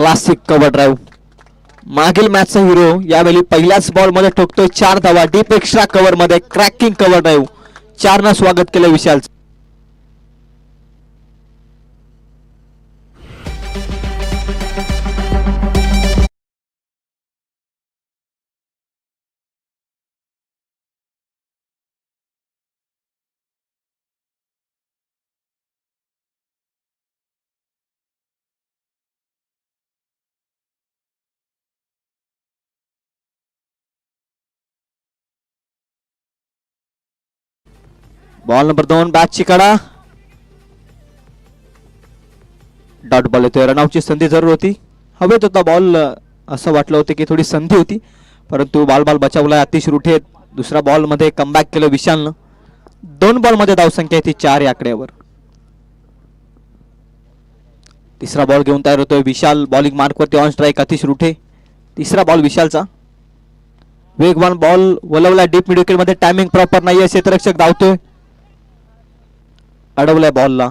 Classic cover drive. मागील मॅचचा hero यावेळी पहिल्याच बॉल मध्ये ठोकतोय 4 धावा डीप एक्स्ट्रा कव्हर मध्ये. Cracking cover drive. 4 न स्वागत केलं विशाल. बॉल नंबर 2 बॅटची कडा. डॉट बॉल येतोय. रनआउटची संधी जरूर होती. हवेत होता बॉल. असं वाटलं होतं की थोडी संधी होती परंतु बॉल बचावला अतिश रुठे. दुसरा बॉल मध्ये कमबॅक केलं विशालनं. 2 बॉल मध्ये धावसंख्या आहे ती 4 या आकड्यावर. तिसरा बॉल घेऊन तयार होतोय विशाल. बॉलिंग मार्क वरती ऑन स्ट्राईक अतिश रुठे. तिसरा बॉल विशालचा. वेगवान बॉल वलवला डीप मिड विकेट मध्ये. टायमिंग प्रॉपर नाही. क्षेत्ररक्षक धावतोय. अडवलाय बॉलला.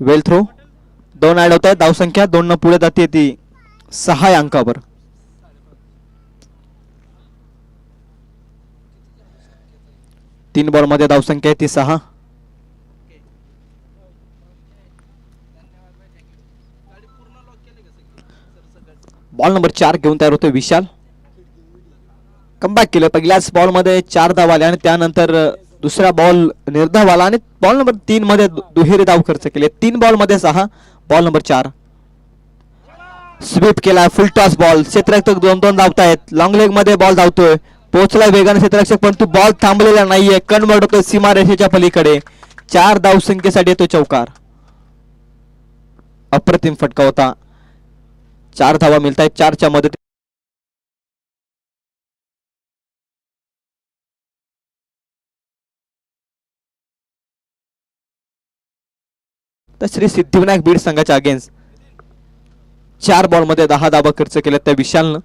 वेल थ्रो. 2 ऍड होत आहेत. धावसंख्या 2 न पुढे जाते ती 6 या अंकावर. तीन बॉल मध्ये धावसंख्या आहे ती 6. बॉल नंबर 4 घेऊन तयार होतोय विशाल. कमबॅक केलं. पहिल्याच बॉल मध्ये 4 धाव आले आणि त्यानंतर दुसरा बॉल निर्धाव आला आणि बॉल नंबर 3 मध्ये दुहेरी धाव खर्च केले. 3 बॉल मध्ये 6. बॉल नंबर 4 स्वीप केला. Full toss ball. क्षेत्ररक्षक 2-2 धावतायत. लॉंग लेग मध्ये बॉल धावतोय. पोहोचलाय वेगाने क्षेत्ररक्षक परंतु बॉल थांबलेला नाहीये. कन्वर्ट होतोय सीमारेषेच्या पलीकडे. 4 धावसंख्येसाठी येतो चौकार. अप्रतिम फटका होता. 4 धावा मिळत आहेत 4 च्या मदतीने. तर श्री सिद्धिविनायक बीड संघाच्या अगेन्स्ट 4 बॉल मध्ये 10 धावा खर्च केल्या त्या विशालनं.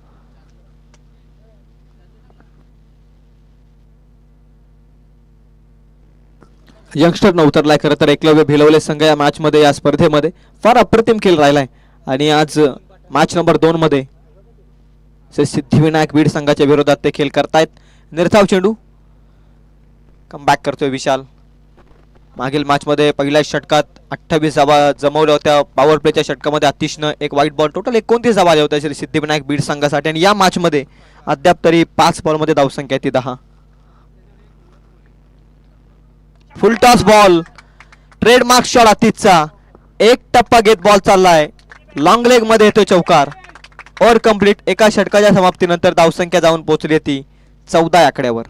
यंगस्टर न उतरलाय. खरं तर एकलव्य भिलवले संघ या मॅच मध्ये या स्पर्धेमध्ये फार अप्रतिम खेळ राहिलाय आणि आज मॅच नंबर 2 मध्ये श्री सिद्धिविनायक बीड संघाच्या विरोधात ते खेळ करतायत. निर्धाव चेंडू. कमबॅक करतोय विशाल. मागील मॅच मध्ये पहिल्या षटकात 28 धावा जमवल्या होत्या. पॉवर प्लेच्या षटकामध्ये आतिशनं एक वाईट बॉल. टोटल 29 धावा आल्या होत्या श्री सिद्धिविनायक बीड संघासाठी आणि या मॅच मध्ये अद्याप तरी 5 बॉल मध्ये धावसंख्या ती 10. Full toss ball. Trademark shot आतिशचा. एक टप्पा घेत बॉल चाललाय. लॉंग लेग मध्ये येतोय चौकार. Over complete. एका षटकाच्या समाप्तीनंतर धावसंख्या जाऊन पोहोचली ती 14 आकड्यावर.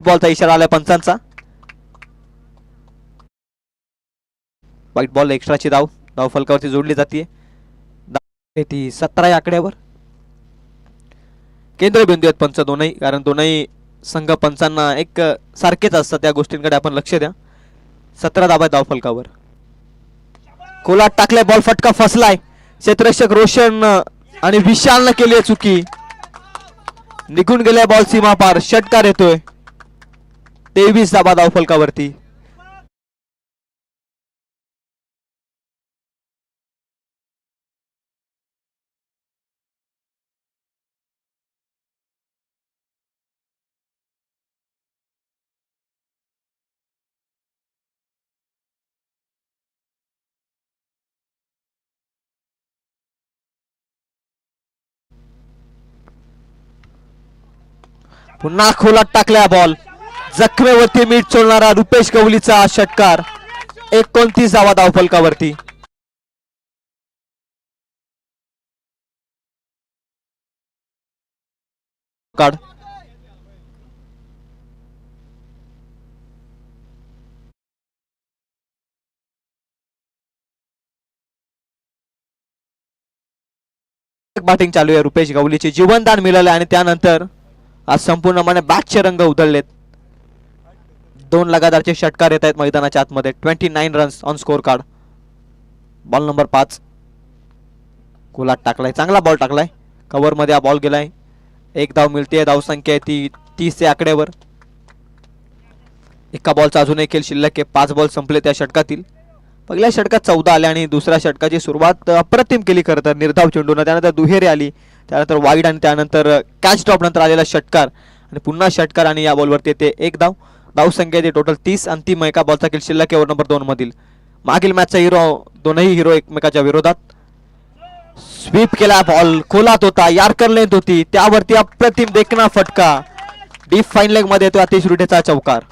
बॉलचा इशारा आलाय पंचांचा. व्हाईट बॉल एक्स्ट्राची धाव धाव फलकावरती जोडली जाते. ती 17 या आकड्यावर. केंद्रबिंदू आहेत पंच दोनही, कारण दोनही संघ पंचांना एक सारखेच असतात. त्या गोष्टींकडे आपण लक्ष द्या. 17 धावा धाव फलकावर. कोलाट टाकलाय बॉल फटका फसलाय. क्षेत्ररक्षक रोशन आणि विशालनं केली चुकी. निघून गेलाय बॉल सीमा पार. षटकार येतोय. 23 धावा धाव फलकावरती. पुन्हा खोलात टाकल्या बॉल. जखमेवरती मीठ चोळणारा रुपेश गवलीचा षटकार. 29 धावा धाव फलकावरती. काढ बॅटिंग चालू आहे. रुपेश गवलीचे जीवनदान मिळाले आणि त्यानंतर आज संपूर्णपणे बॅटचे रंग उधळलेत. 2 लगातारचे षटकार येत आहेत मैदानाच्या आतमध्ये. 29 runs on score card. Ball number 5. कोलाट टाकलाय. चांगला बॉल टाकलाय. कव्हर मध्ये हा बॉल गेलाय. एक धाव मिळते. धाव संख्या आहे ती 30 या आकड्यावर. एका बॉलचा अजून एक खेळ शिल्लक आहे. 5 बॉल संपले त्या षटकातील. पहिल्या षटकात 14 आले आणि दुसऱ्या षटकाची सुरुवात अप्रतिम केली खरं तर निर्धाव चेंडून. त्यानंतर दुहेरी आली. त्यानंतर वाईड आणि त्यानंतर कॅच ड्रॉप नंतर आलेला षटकार आणि पुन्हा षटकार आणि या बॉलवरती येते एक धाव. धाव संख्या येते टोटल 30. अंतिम एका बॉलचा खेळ शिल्लक आहे ओव्हर नंबर 2 मधील. मागील मॅचचा हिरो दोनही हिरो एकमेकाच्या विरोधात. स्वीप केला बॉल. खोलात होता. यार्कर लेंथ होती. त्यावरती अप्रतिम देखना फटका. डीप फाईन लेग मध्ये येतो अतिश रुटेचा चौकार.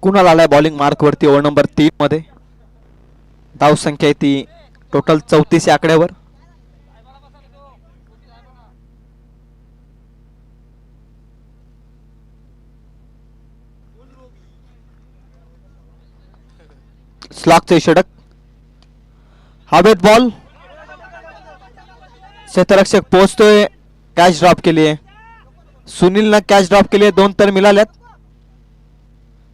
कुणाल आलाय बॉलिंग मार्क वरती ओव्हर नंबर 3 मध्ये. धाव संख्या आहे ती टोटल 34 या आकड्यावर. स्लॉकचे षटक. हवेत बॉल. क्षेत्ररक्षक पोहोचतोय. कॅच ड्रॉप केली आहे. सुनीलनं कॅच ड्रॉप केली आहे. 2 तर मिळाल्यात.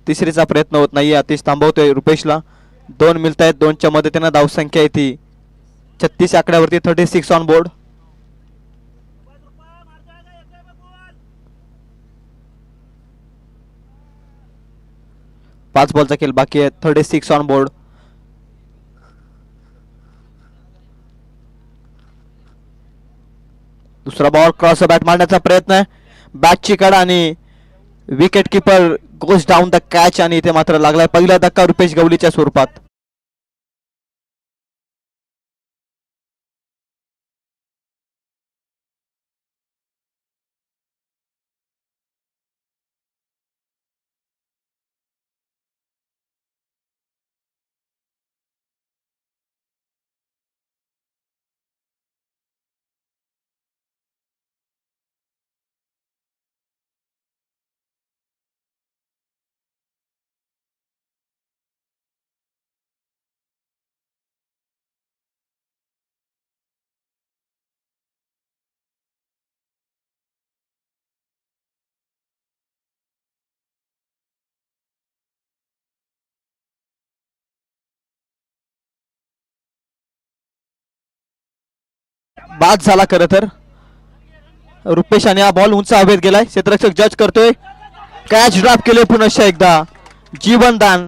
तिसरीचा प्रयत्न होत नाहीये. अतिश थांबवतोय रुपेशला. 2 मिळत आहेत. 2च्या मदतीनं धाव संख्या आहे ती 36 आकड्यावरती. 36 ऑन बोर्ड. पाच बॉलचा खेळ बाकी आहे. 36 ऑन बोर्ड. दुसरा बॉल क्रॉस बॅट मारण्याचा प्रयत्न आहे. बॅटची कडा आणि wicket keeper goes down the catch आणि इथे मात्र लागलाय पहिला धक्का रुपेश गवलीच्या स्वरूपात. बाद झाला खरं तर. रुपेश आणि हा बॉल उंच हवेत गेलाय. क्षेत्ररक्षक जज करतोय. कॅच ड्रॉप केले पुन्हा एकदा. जीवनदान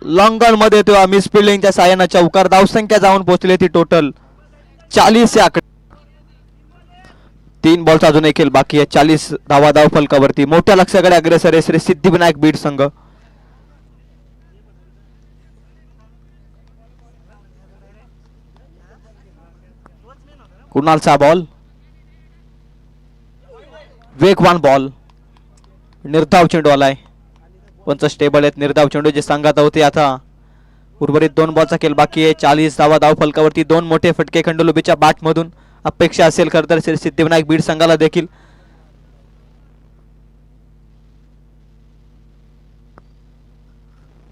लॉंग ऑन मध्ये तेव्हा मिस फिल्डिंगच्या साहाय्याने चौकार. धावसंख्या जाऊन पोहोचली ती टोटल 40 या आकडे. 3 बॉलचा अजून एक खेळ बाकी आहे. 40 धावा धाव फलकावरती. मोठ्या लक्ष्याकडे अग्रेसर आहे श्री सिद्धिविनायक बीड संघ. कुणालचा बॉल. वेगवान बॉल. निर्धाव चेंडू आलाय. पंच स्टेबल आहेत. निर्धाव चेंडू जे सांगत होते. आता उर्वरित 2 बॉलचा खेळ बाकी आहे. 40 धावा धाव फलकावरती. 2 मोठे फटके खंडोलुबीच्या बॅट मधून अपेक्षा असेल खरं तर श्री सिद्धिविनायक बीड संघाला देखील.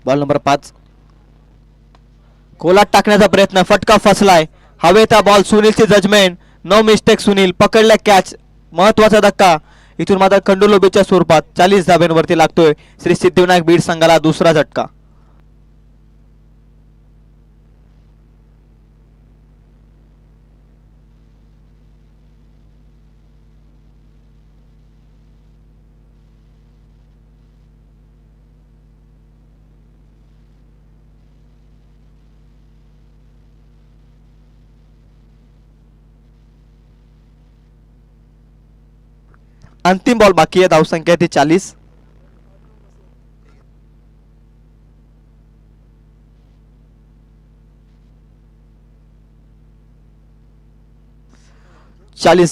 बॉल नंबर 5 कोलाट टाकण्याचा प्रयत्न. फटका फसलाय. हवेचा बॉल. सुनीलची जजमेंट. No mistake Sunil. पकडल्या कॅच. महत्वाचा धक्का इथून मात्र खंडोलोबीच्या स्वरूपात 40 धाब्यांवरती लागतोय श्री सिद्धिविनायक बीड संघाला दुसरा झटका. अंतिम बॉल बाकी आहे. धावसंख्या ती 40.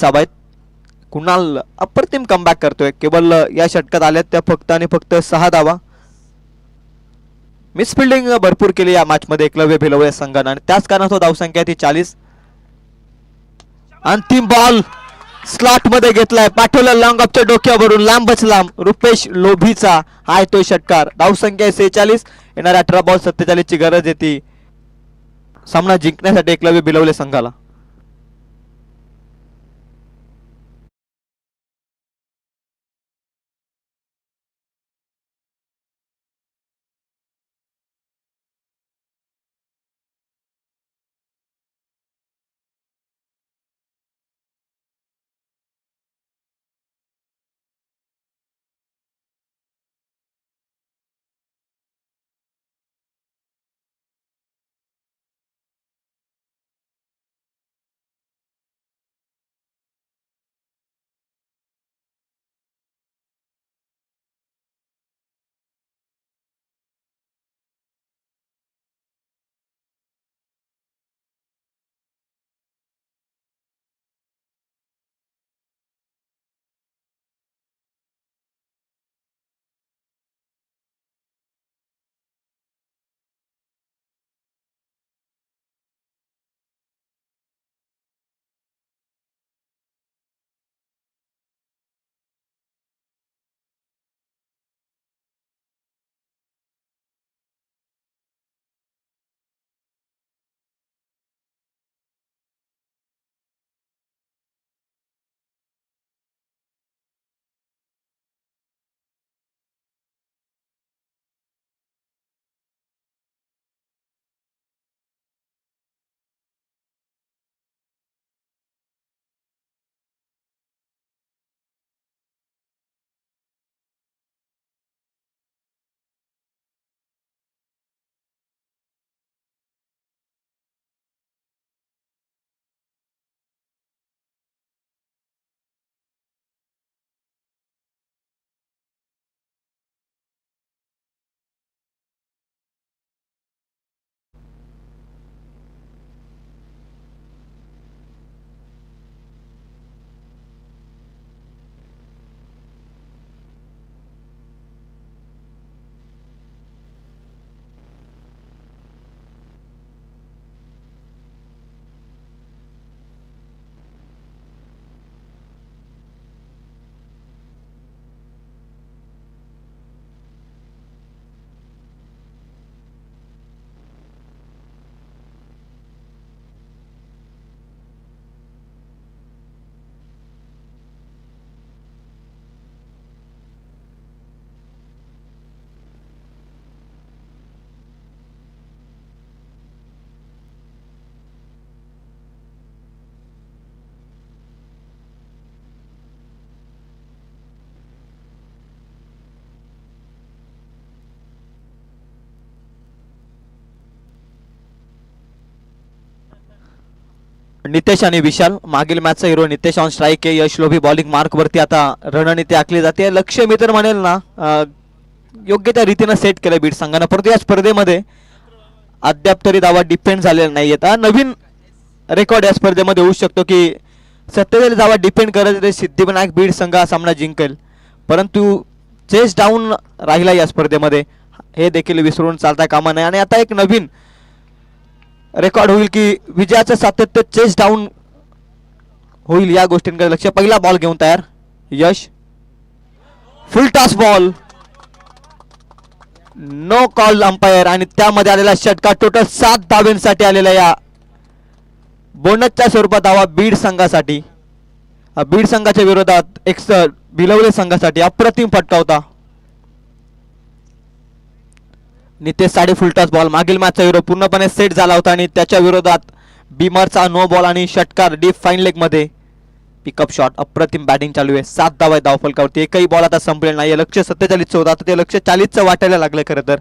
धावा आहेत. कुणाल अप्रतिम कमबॅक करतोय. केवळ या षटकात आल्यात त्या फक्त आणि फक्त 6 धावा. मिस फिल्डिंग भरपूर केली या मॅच मध्ये एकलव्य भिलवले संघाने आणि त्याच कारणास्तव धावसंख्या ती 40. अंतिम बॉल स्लॉट मध्ये घेतलाय. पाठवलं लॉंग ऑफच्या डोक्यावरून. लांबच लांब. रुपेश लोभीचा हाय तो षटकार. धावसंख्या 46. येणाऱ्या 18 बॉल 47 ची गरज येते सामना जिंकण्यासाठी एकलव्य भिलवले संघाला. नितेश आणि विशाल, मागील मॅचचा हिरो नितेश ऑन स्ट्राईक आहे. यश लोभी बॉलिंग मार्क वरती आता रणनीती आखली जाते. लक्ष्य मी तर म्हणेल ना योग्य त्या रीतीने सेट केलं बीड संघानं, परंतु या स्पर्धेमध्ये अद्याप तरी दावा डिपेंड झालेला नाही आहेत. नवीन रेकॉर्ड या स्पर्धेमध्ये होऊ शकतो की 47 धावा डिपेंड करत सिद्धिविनायक बीड संघ हा सामना जिंकेल, परंतु चेस डाऊन राहिला या स्पर्धेमध्ये, हे देखील विसरून चालता कामा नये. आणि आता एक नवीन रेकॉर्ड होईल की विजयाचं सातत्य चेस डाऊन होईल, या गोष्टींकडे लक्ष. पहिला बॉल घेऊन तयार Yash, full toss ball, no call umpire, आणि त्यामध्ये आलेला षटकार. टोटल 7 धावांसाठी आलेला या बोनसच्या स्वरूपात धावा बीड संघासाठी. बीड संघाच्या विरोधात एक भिलवले संघासाठी अप्रतिम फटका होता. नितेश साडे फुल टॉस बॉल, मागील मॅचचा हिरो पूर्णपणे सेट झाला होता आणि त्याच्या विरोधात बीमरचा नो बॉल आणि षटकार डीप फाईन लेग मध्ये पिकअप शॉट. अप्रतिम बॅटिंग चालू आहे, 7 धावा आहेत धावफलकावरती. एकही बॉल आता संपलेला नाही. लक्ष 47 होता, आता ते लक्ष 40 वाटायला लागलं. खरं तर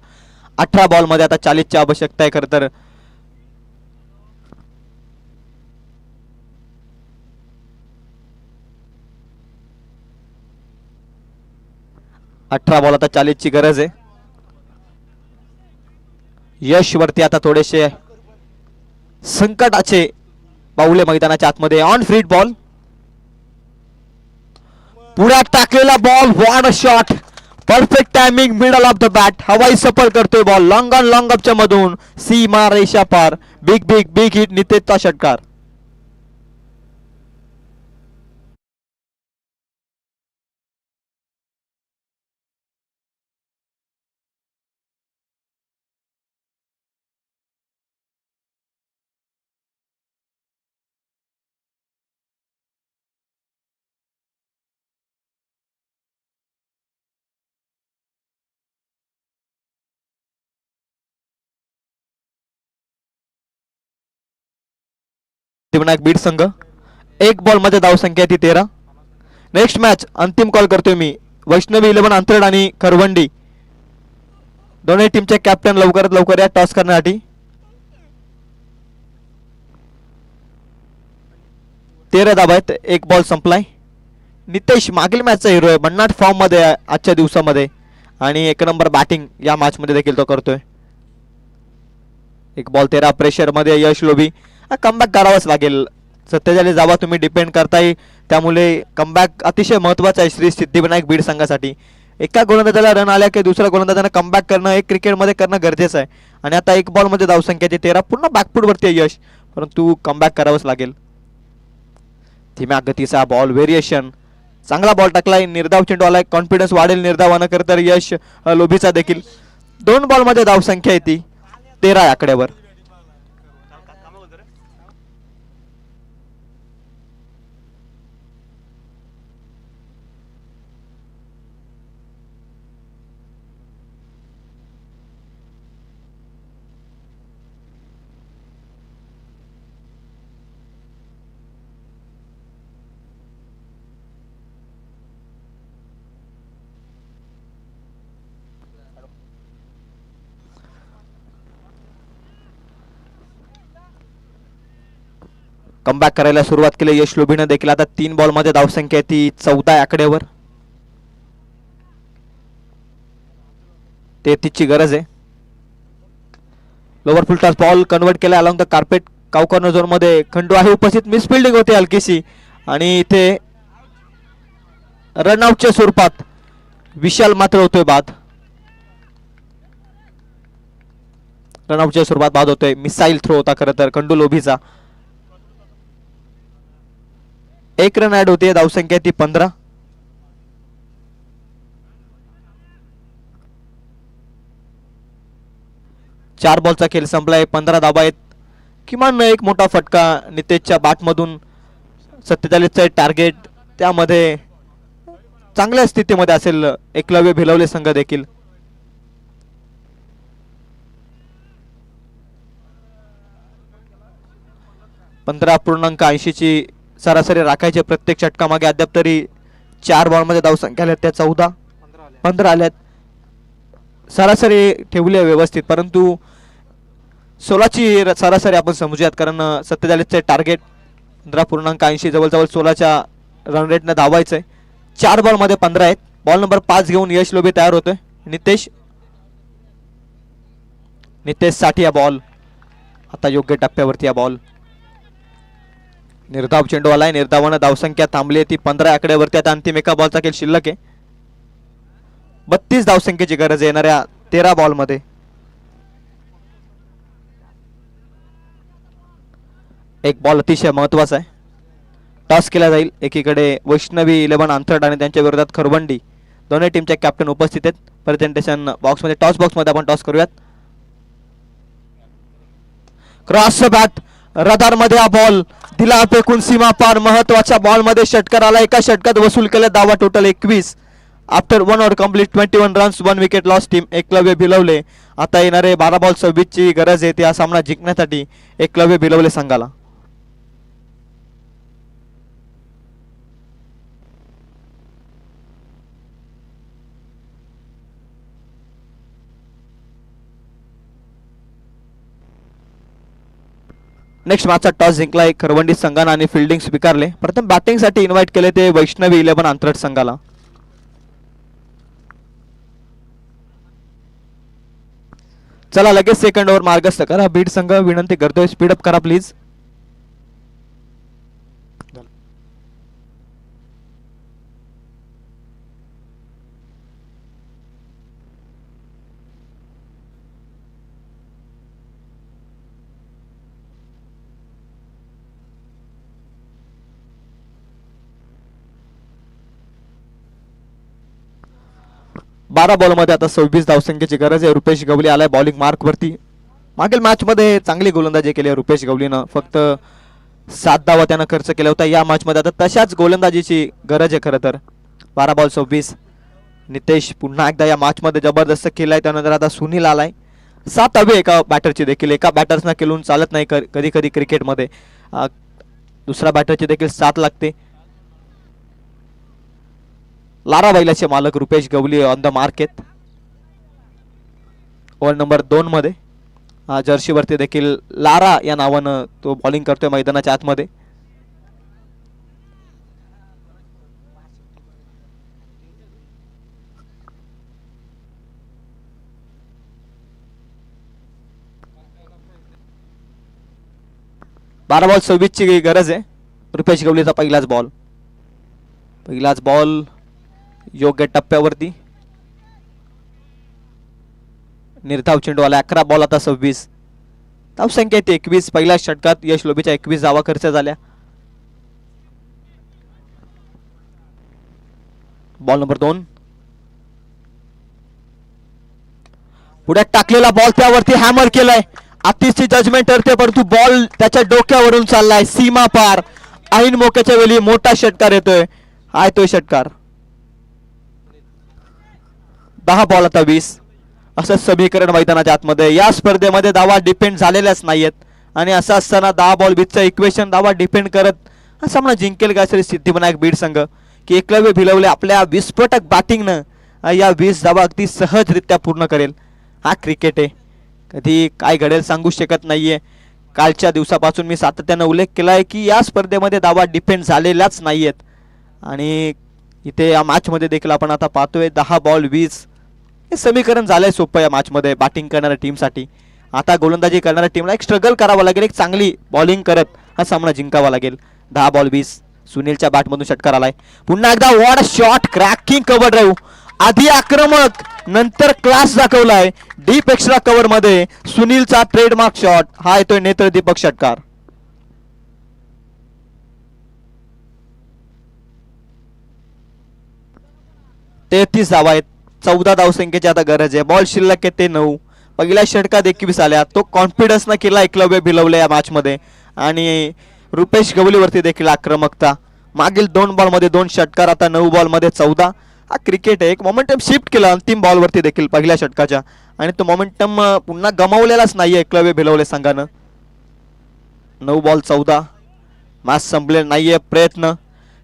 18 बॉल मध्ये आता 40 आवश्यकता आहे. खरं तर 18 बॉल आता 40 गरज आहे. यश वरती आता थोडेसे संकटाचे पाऊले मैदानाच्या आतमध्ये. ऑन फ्रीट बॉल, पुढे टाकलेला ball, what a shot, perfect timing, middle of the bat, हवाई सफर करतोय बॉल लॉंग ऑन लॉंग अपच्या मधून, सीमा रेषा पार. बिग बिग बिग हिट, नितेशचा षटकार. सिद्धिविनायक बीड संघ, एक बॉल मध्ये धावसंख्या ती 13. नेक्स्ट मॅच अंतिम कॉल करतोय मी. वैष्णवी 11 अंतरड आणि करवंडी दोन्ही टीमचे कॅप्टन लवकरात लवकर या टॉस करण्यासाठी. 13 धावा आहेत, एक बॉल संपलाय. नितेश मागील मॅचचा हिरो आहे, भन्नाट फॉर्म मध्ये आजच्या दिवसामध्ये आणि 1 नंबर बॅटिंग या मॅच मध्ये देखील तो करतोय. एक बॉल 13 प्रेशर मध्ये यश लोभी. कमबॅक करावाच लागेल. 47 धावा तुम्ही डिपेंड करताय, त्यामुळे कमबॅक अतिशय महत्वाचा आहे श्री सिद्धिविनायक बीड संघासाठी. एका गोलंदाजाला रन आल्या की दुसऱ्या गोलंदाजाने कमबॅक करणं हे क्रिकेटमध्ये करणं गरजेचं आहे. आणि आता एक बॉल मध्ये धावसंख्याची 13, पुन्हा बॅकफूट वरती आहे यश, परंतु कमबॅक करावंच लागेल. धीम्या गतीचा बॉल, व्हेरिएशन, चांगला बॉल टाकलाय, निर्धाव चेंडू आलाय, कॉन्फिडन्स वाढेल निर्धावानं. खरं तर यश लोभीचा देखील 2 बॉल मध्ये धावसंख्या येते 13 या आकड्यावर. कमबॅक करायला सुरुवात केली यश लोभीने देखील. आता 3 बॉल मध्ये धावसंख्या ती 14 आकड्यावर. 33 ची गरज आहे. Lower full toss ball convert केला along the carpet. Cow corner zone मध्ये खंडू आहे उपस्थित. मिस फिल्डिंग होते हलकीशी आणि इथे रनआउटच्या स्वरूपात विशाल मात्र होतोय बाद. रनआउटच्या स्वरूपात बाद होतोय. मिसाईल थ्रो होता खरं तर खंडू लोभीचा. 1 रन ऍड होते, धावसंख्या ती 15. चार बॉलचा खेळ संपलाय, 15 धावा आहेत. किमान एक मोठा फटका नितेशच्या बॅटमधून. 47चं टार्गेट, त्यामध्ये चांगल्या स्थितीमध्ये असेल एकलव्य भिलवले संघ देखील. .80 ची सरासरी राखायचे प्रत्येक षटकामागे. अद्याप तरी 4 बॉल मध्ये धावसंख्या आल्यात त्या 15 आल्यात. सरासरी ठेवली आहे व्यवस्थित, परंतु 16 ची सरासरी आपण समजूयात, कारण 47चे टार्गेट 15.80 जवळजवळ 16च्या रन रेटनं धावायचंय. 4 बॉलमध्ये 15 आहेत. बॉल नंबर 5 घेऊन यश लोबे तयार होतोय. नितेश साठी हा बॉल. आता योग्य टप्प्यावरती हा बॉल. निर्धाव चेंडू आलाय. निर्धावानं धावसंख्या थांबली ती 15 आकड्यावरती. आता अंतिम एका बॉलचा खेळ शिल्लक आहे. 32 धावसंख्येची गरज येणाऱ्या 13 बॉलमध्ये. एक बॉल अतिशय महत्वाचा आहे. टॉस केला जाईल. एकीकडे वैष्णवी 11 आंथरड आणि त्यांच्या विरोधात खरवंडी. दोन्ही टीमचे कॅप्टन उपस्थित आहेत. प्रेझेंटेशन बॉक्समध्ये टॉस बॉक्समध्ये आपण टॉस करूयात. क्रॉस बॅट रदार मध्ये हा बॉल दिला फेकून सीमा पार. महत्वाच्या बॉल मध्ये षटकार आला. एका षटकात वसूल केले धावा total 21. After 1 over complete 21 runs 1 wicket loss. Team Eklavya भिलवले. आता येणारे 12 बॉल 26 ची गरज आहे हा सामना जिंकण्यासाठी एकलव्य भिलवले संघाला. नेक्स्ट मॅचचा टॉस जिंकलाय खरवंडी संघानं आणि फिल्डिंग स्वीकारले. प्रथम बॅटिंगसाठी इन्व्हाइट केले ते वैष्णवी 11 आंतरट संघाला. चला लगेच सेकंड ओव्हर मार्गस्थ करा. बीड संघ विनंती करतोय स्पीडअप करा प्लीज. बारा बॉलमध्ये आता 26 धावसंख्येची गरज आहे. रुपेश गवली आलाय बॉलिंग मार्क वरती. मागील मॅच मध्ये चांगली गोलंदाजी केली रुपेश गवलीनं. फक्त 7 धावा त्यानं खर्च केला होता. या मॅच मध्ये आता तशाच गोलंदाजीची गरज आहे खरं तर. 12 बॉल 26. नितेश पुन्हा एकदा या मॅच मध्ये जबरदस्त केलाय. त्यानंतर आता सुनील आलाय. 7 हवे एका बॅटरची देखील. एका बॅटर्सना खेळून चालत नाही कधी कधी क्रिकेटमध्ये. दुसऱ्या बॅटरची देखील 7 लागते. लारा बैलाचे मालक Rupesh Gawali on the market. Over number 2 मध्ये जर्सीवरती देखील लारा या नावानं तो बॉलिंग करतोय मैदानाच्या आतमध्ये. बारा बॉल 26 ची गरज आहे. रुपेश गवलीचा पहिलाच बॉल योग्य टप्प्यावरती. निर्धाव चेंडू आला. 11 बॉल आता 26. धावसंख्या 21. पहिल्या षटकात यश लोबेच्या 21 धावा खर्च झाल्या. Ball number 2. पुढे टाकलेला बॉल त्यावरती हॅमर केलाय. अतिशय जजमेंट ठरते परंतु बॉल त्याच्या डोक्यावरून चाललाय सीमा पार. ऐन मोक्याच्या वेळी मोठा षटकार येतोय. हाय तो षटकार. 10 बॉल आता 20. असं समीकरण मैदानाच्या आतमध्ये. या स्पर्धेमध्ये धावा डिपेंड झालेल्याच नाहीयेत आणि असं असताना 10 बॉल 20चं इक्वेशन धावा डिपेंड करत हा सामना जिंकेल का श्री सिद्धिविनायक बीड संघ की एकलव्य भिलवले आपल्या विस्फोटक बॅटिंगनं या 20 धावा अगदी सहजरित्या पूर्ण करेल. हा क्रिकेट आहे. कधी काय घडेल सांगू शकत नाहीये. कालच्या दिवसापासून मी सातत्यानं उल्लेख केलाय की या स्पर्धेमध्ये धावा डिपेंड झालेल्याच नाहीयेत आणि इथे या मॅच मध्ये देखील आपण आता पाहतोय 10 बॉल 20 हे समीकरण झालंय सोपं या मॅच मध्ये बॅटिंग करणाऱ्या टीमसाठी. आता गोलंदाजी करणाऱ्या टीमला एक स्ट्रगल करावं लागेल. एक चांगली बॉलिंग करत हा सामना जिंकावा लागेल. 10 बॉल 20. सुनीलच्या बॅटमधून षटकार आलाय. पुन्हा एकदा what shot. Cracking cover drive. आधी आक्रमक नंतर क्लास दाखवलाय. डीप एक्स्ट्रा कव्हर मध्ये सुनीलचा ट्रेडमार्क शॉट. हा येतोय नेत्रदीपक षटकार. तेहतीस धावा आहेत. 14 धावसंख्येची आता गरज आहे. बॉल शिल्लक आहे ते 9. पहिल्या षटकात 21 आल्या. तो कॉन्फिडन्स न केला एकलव्य भिलवले या मॅच मध्ये आणि रुपेश गवलीवरती देखील आक्रमकता. मागील 2 बॉल मध्ये 2 षटकार. आता 9 बॉल मध्ये 14. हा क्रिकेट आहे. एक मोमेंटम शिफ्ट केला अंतिम बॉल वरती देखील पहिल्या षटकाच्या आणि तो मोमेंटम पुन्हा गमावलेलाच नाहीये एकलव्य भिलवले संघानं. 9 बॉल 14. मॅच संपले नाहीये. प्रयत्न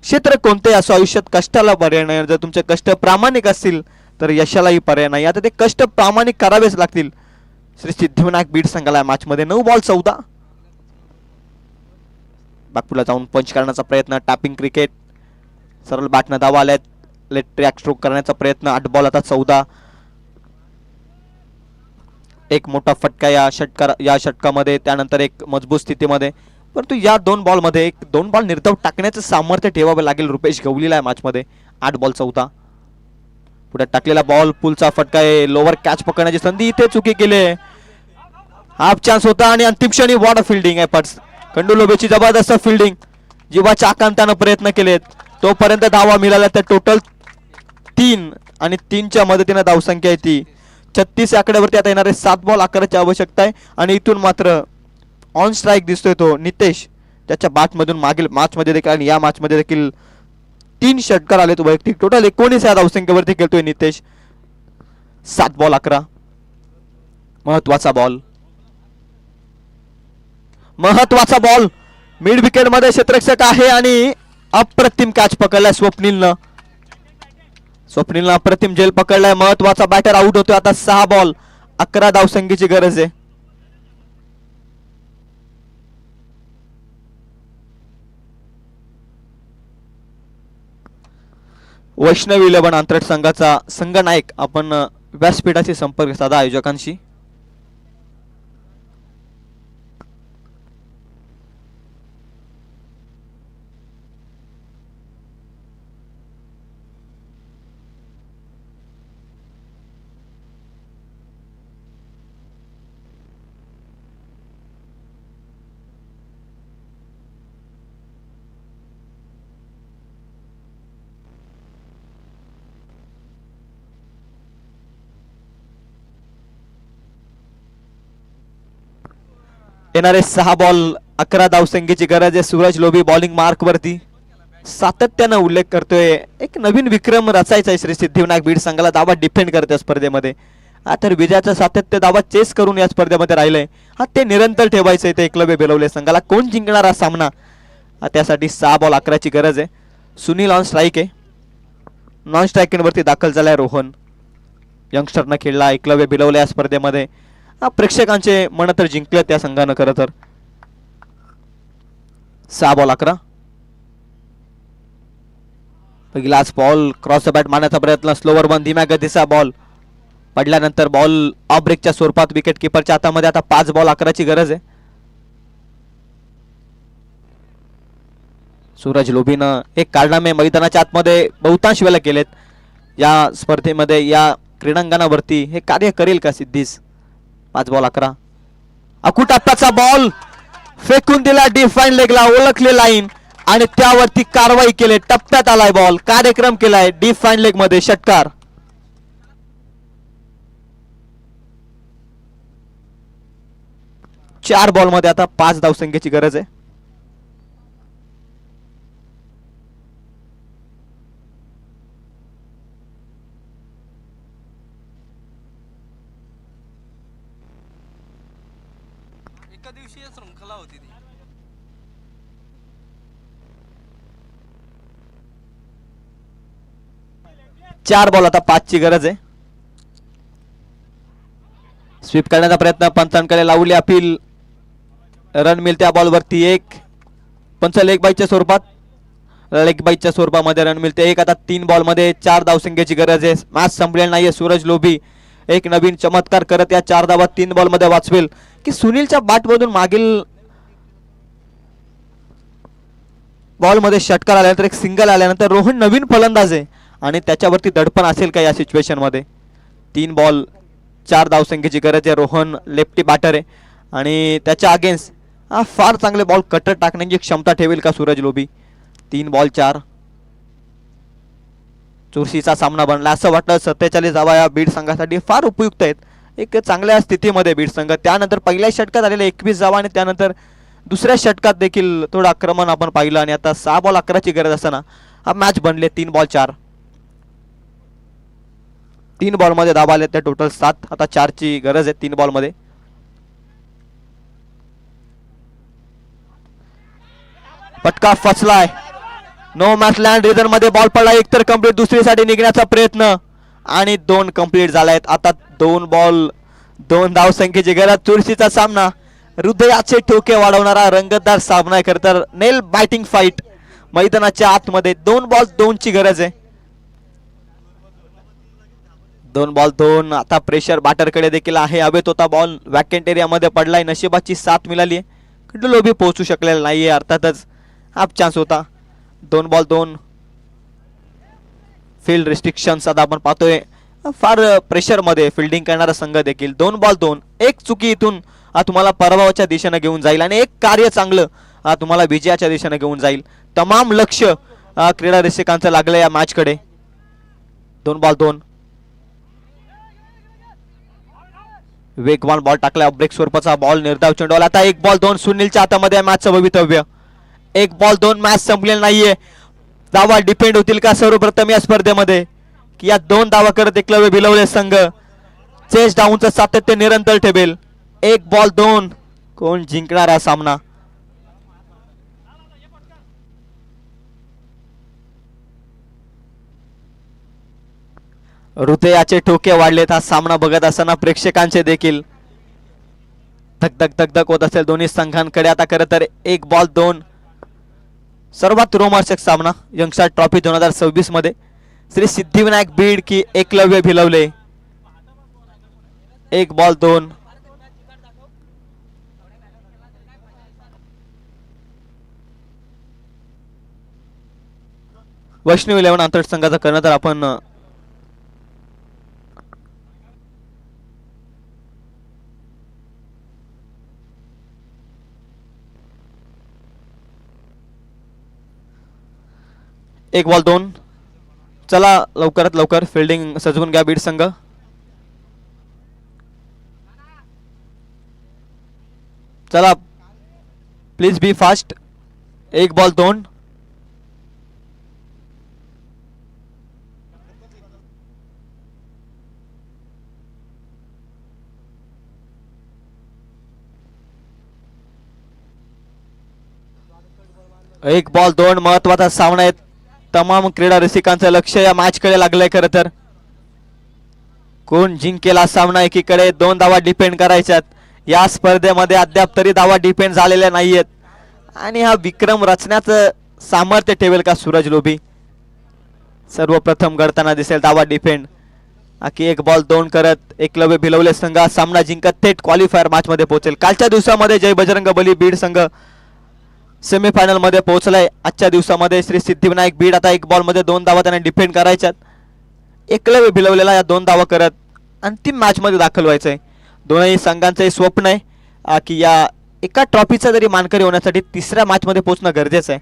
क्षेत्र कोणते असो आयुष्यात कष्टाला पर्याय नाही. जर तुमचे कष्ट प्रामाणिक असतील तर यशालाही पर्याय नाही. आता ते कष्ट प्रामाणिक करावेच लागतील श्री सिद्धिविनायक बीड संघाला मॅच मध्ये. 9 बॉल 14. बागपूरला जाऊन पंच करण्याचा प्रयत्न, टॅपिंग क्रिकेट, सरळ बॅटनं धावा आल्यात, लेट ट्रॅक स्ट्रोक करण्याचा प्रयत्न, 8 बॉल आता 14, एक मोठा फटका या षटकामध्ये, त्यानंतर एक मजबूत स्थितीमध्ये. परंतु या 2 बॉलमध्ये 2 बॉल निर्धाव टाकण्याचं सामर्थ्य ठेवावं लागेल रुपेश गवलीला आहे मॅचमध्ये. 8 बॉल 14, पुढे टाकलेला बॉल, पुलचा फटका आहे, लोअर कॅच पकडण्याची संधी, इथे चुकी केली, हाफ चान्स होता आणि अंतिम क्षणी वॉट फिल्डिंग आहे पट्स. खंडू लोबेची जबरदस्त फिल्डिंग, जीवाच्या आकांतानं प्रयत्न केलेत, तोपर्यंत धावा मिळाल्या त्या टोटल 3 आणि 3च्या मदतीनं धावसंख्या आहे ती 36 आकड्यावरती. आता येणारे 7 बॉल 11ची आवश्यकता आहे आणि इथून मात्र ऑन स्ट्राईक दिसतोय तो नितेश, त्याच्या बॅटमधून मागील मॅचमध्ये देखील आणि या मॅचमध्ये देखील 3 षटकार आले तो वैयक्तिक. टोटल 19 या धावसंख्येवरती खेळतोय नितेश. 7 बॉल 11, महत्वाचा बॉल, महत्वाचा बॉल, मिड विकेट मध्ये क्षेत्ररक्षक आहे आणि अप्रतिम कॅच पकडलाय स्वप्नीलनं. स्वप्नीलनं अप्रतिम झेल पकडलाय, महत्वाचा बॅटर आउट होतोय. आता 6 बॉल 11 धावसंख्येची गरज आहे. वैष्णवी 11 आंतरट संघाचा संघनायक आपण व्यासपीठाशी संपर्क साधा आयोजकांशी. येणारे 6 बॉल 11 धावसंख्येची गरज आहे. सूरज लोभी बॉलिंग मार्क वरती सातत्यानं उल्लेख करतोय, एक नवीन विक्रम रचायचा आहे श्री सिद्धिविनायक बीड संघाला. दावा डिफेंड करते स्पर्धेमध्ये, तर विजयाचं सातत्य दावा चेस करून या स्पर्धेमध्ये राहिलंय. ते निरंतर ठेवायचं आहे ते एकलव्य बेलवले संघाला. कोण जिंकणार हा सामना, त्यासाठी 6 बॉल 11ची गरज आहे. सुनील ऑन स्ट्राईक आहे, नॉन स्ट्रायकिंग दाखल झालाय रोहन. यंगस्टरनं खेळला एकलव्य बिलवले या स्पर्धेमध्ये. प्रेक्षकांचे मन तर जिंकले त्या संघानं खरं तर. 6 बॉल 11, पहिलाच बॉल क्रॉस बॅट मारण्याचा प्रयत्न, स्लोवर बन धीम्या गतीचा बॉल पडल्यानंतर बॉल ऑफ ब्रेकच्या स्वरूपात विकेट किपरच्या हातामध्ये. आता 5 बॉल 11ची गरज आहे. सूरज लोभीनं एक कारनामे मैदानाच्या आतमध्ये बहुतांश वेळेला केलेत या स्पर्धेमध्ये, या क्रीडांगणावरती हे कार्य करेल का सिद्धीस. 5 बॉल 11, अकुटाप्पाचा बॉल फेकून दिला डिफाईन लेगला, ओळखले लाईन आणि त्यावरती कारवाई केली. टप्प्यात आलाय बॉल, कार्यक्रम केलाय डिफाईन लेग मध्ये, षटकार. चार बॉल मध्ये आता 5 धावसंख्येची गरज आहे. एका दिवशी शृंखला होती ती. 4 बॉल आता 5 ची गरज आहे. स्वीप करण्याचा प्रयत्न, पंचांकडे लावली अपील, रन मिळते बॉलवरती 1. पंच लेग बाईच्या स्वरूपात, लेग बाईच्या स्वरूपामध्ये रन मिळते 1. आता 3 बॉल मध्ये 4 धावसंख्येची गरज आहे. मॅच संपलेला नाहीये. सूरज लोभी एक नवीन चमत्कार करत या 4 धावा 3 बॉल मध्ये वाचवेल की सुनीलच्या बॅटमधून मागील बॉल मध्ये षटकार आल्यानंतर एक सिंगल आल्यानंतर रोहन नवीन फलंदाज आहे आणि त्याच्यावरती दडपण असेल का या सिच्युएशन मध्ये. 3 बॉल 4 धावसंख्येची गरज आहे. रोहन लेफ्टी बॅटर आहे आणि त्याच्या अगेन्स्ट फार चांगले बॉल कटर टाकण्याची क्षमता ठेवेल का सूरज लोभी. 3 बॉल 4, चुरशीचा सामना बनला. असं वाटतं 47 धावा या बीड संघासाठी फार उपयुक्त आहेत. एक चांगल्या स्थितीमध्ये बीड संघ. त्यानंतर पहिल्या षटकात आलेले 21 धावा आणि त्यानंतर दुसऱ्या षटकात देखील थोडं आक्रमण आपण पाहिलं आणि आता 6 बॉल 11ची गरज असताना हा मॅच बनले. 3 बॉल 4, 3 बॉल मध्ये धावा आले त्या टोटल 7. आता 4 ची गरज आहे 3 बॉल मध्ये. पटका फसलाय, नो मॅच लँड रिझन मध्ये बॉल पडला. एक तर कंप्लीट, दुसरीसाठी निघण्याचा प्रयत्न आणि 2 कंप्लीट झालायत. आता 2 बॉल 2 धावसंख्येची गरज. चुरशीचा सामना हृदयाचे ठोके वाढवणारा रंगतदार सामना आहे. खरं तर नेल बायटिंग फाईट मैदानाच्या आतमध्ये 2 बॉल 2 ची गरज आहे. 2 बॉल 2. आता प्रेशर बॅटरकडे देखील आहे. हवेत होता बॉल वॅकेंट एरियामध्ये पडलाय. नशिबाची साथ मिळाली आहे. लोबी पोहोचू शकलेला नाहीये. अर्थातच हाफ चान्स होता. 2 बॉल 2. फील्ड रिस्ट्रिक्शन्स आता आपण पाहतोय फार प्रेशर मध्ये फिल्डिंग करणारा संघ देखील. 2 बॉल 2. एक चुकी इथून तुम्हाला पराभवाच्या दिशेने घेऊन जाईल आणि एक कार्य चांगलं तुम्हाला विजयाच्या दिशेने घेऊन जाईल. तमाम लक्ष क्रीडा रसिकांचं लागलं या मॅच कडे. 2 बॉल 2. वेगवान बॉल टाकला. ब्रेक स्वरूपाचा बॉल निर्धाव चेंडू. आता 1 बॉल 2. सुनीलच्या हातामध्ये मॅचचं भवितव्य. 1 बॉल 2. मॅच संपलेली नाहीये. धावा डिपेंड होतील का सर्वप्रथम या स्पर्धेमध्ये की या 2 धावा करत एकलव्य भिलवले संघ चेस डाऊनचं सातत्य निरंतर ठेवेल. 1 बॉल 2. कोण जिंकणार हा सामना? हृदयाचे ठोके वाढलेत हा सामना बघत असताना प्रेक्षकांचे देखील. धक धक धक धक होत असेल दोन्ही संघांकडे. आता खरं तर 1 बॉल 2. सर्वात रोमांचक सामना यंगस्टर ट्रॉफी 2026 मध्ये श्री सिद्धिविनायक बीड की एकलव्य भिलवले. 1 बॉल 2. वैष्णव 11 आंतरराष्ट्रीय संघाचा कर्णधार आपण एक बॉल 2. चला लवकरात लवकर फिल्डिंग सजवून घ्या बीड संघ. चला प्लीज बी फास्ट. 1 बॉल 2. एक बॉल 2. महत्वाचा सामना आहे. तमाम क्रीडा रसिकांचं लक्ष या मॅच कडे लागलंय. खरं तर कोण जिंकेला सामना. एकीकडे 2 धावा डिपेंड करायच्यात या स्पर्धेमध्ये. अद्याप तरी धावा डिपेंड झालेल्या नाहीयेत आणि हा विक्रम रचण्याचं सामर्थ्य ठेवेल का सूरज लोभी? सर्वप्रथम घडताना दिसेल धावा डिपेंड. की 1 बॉल 2 करत एकलव्य भिलवले संघ सामना जिंकत थेट क्वालिफायर मॅच मध्ये पोहोचेल. कालच्या दिवसामध्ये जय बजरंग बली बीड संघ सेमीफायनल मध्ये पोहोचलाय. आजच्या दिवसामध्ये श्री सिद्धिविनायक बीड आता 1 बॉल मध्ये 2 धावा त्यांना डिफेंड करायच्यात. एकलव्य भिलवलेला या 2 धावा करत अंतिम मॅच मध्ये दाखल व्हायचंय. दोन्ही संघांचं स्वप्न आहे की या एका ट्रॉफीचा जरी मानकरी होण्यासाठी 3ऱ्या मॅच मध्ये पोहोचणं गरजेचं आहे.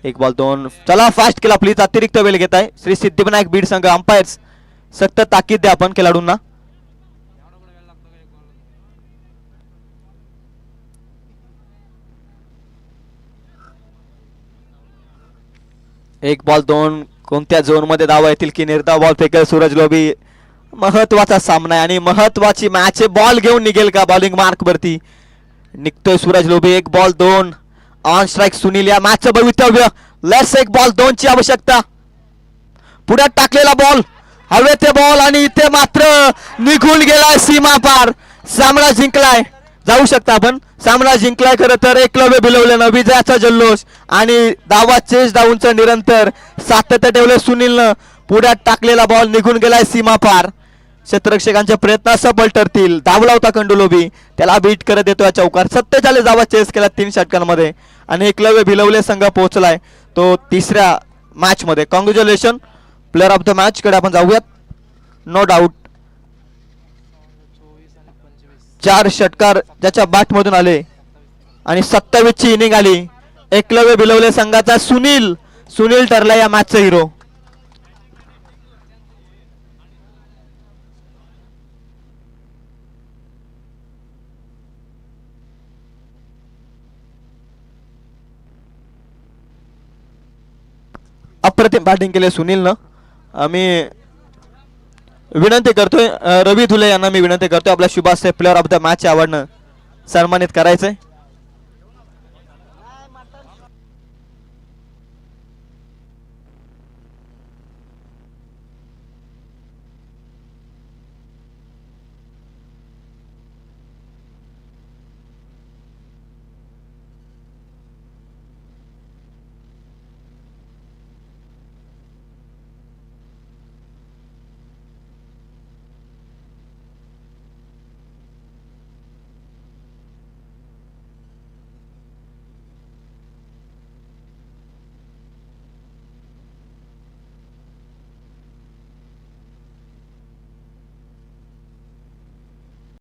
1 बॉल 2. चला फास्ट केला प्लीज. अतिरिक्त वेळ घेत आहे श्री सिद्धिविनायक बीड संघ. अंपायर्स सक्त ताकीद द्या आपण खेळाडूंना. एक बॉल 2. कोणत्या झोन मध्ये धावा येतील की निर्धाव बॉल फेकेल सूरज लोभी? महत्वाचा सामना आहे आणि महत्वाची मॅच. बॉल घेऊन निघेल का बॉलिंग मार्क वरती? निघतोय सूरज लोभी. 1 बॉल 2. ऑन स्ट्राइक सुनील या मॅचचं भवितव्य. लेट्स 1 बॉल 2 ची आवश्यकता. पुढे टाकलेला बॉल हवेते बॉल आणि इथे मात्र निघून गेलाय सीमा पार. सामना जिंकलाय. जाऊ शकता आपण. सामना जिंकलाय खरं तर एकलव्य भिलवलेनं. विजयाचा जल्लोष आणि धावा चेस डाऊनचं निरंतर सातत्य ठेवलं सुनीलनं. पुढ्यात टाकलेला बॉल निघून गेलाय सीमा पार. क्षेत्ररक्षकांचे प्रयत्न सफल ठरतील. धावला होता कंडुलोबी. त्याला बीट करत येतो या चौकार. 47 धावा चेस केल्या 3 षटकांमध्ये आणि एकलव्य भिलवले संघ पोहोचलाय तो 3ऱ्या मॅच मध्ये. Congratulation player of the match कडे आपण जाऊयात. नो डाऊट 4 षटकार ज्याच्या बॅट मधून आले आणि 27 ची इनिंग आली. एकलव्य भिलवले संघाचा सुनील ठरला या मॅचचा हिरो. अप्रतिम बॅटिंग केले सुनीलनं. मी विनंती करतोय रवी धुले यांना मी विनंती करतोय आपल्या शुभास्य प्लेअर ऑफ द मॅच अवॉर्डनं सन्मानित करायचंय.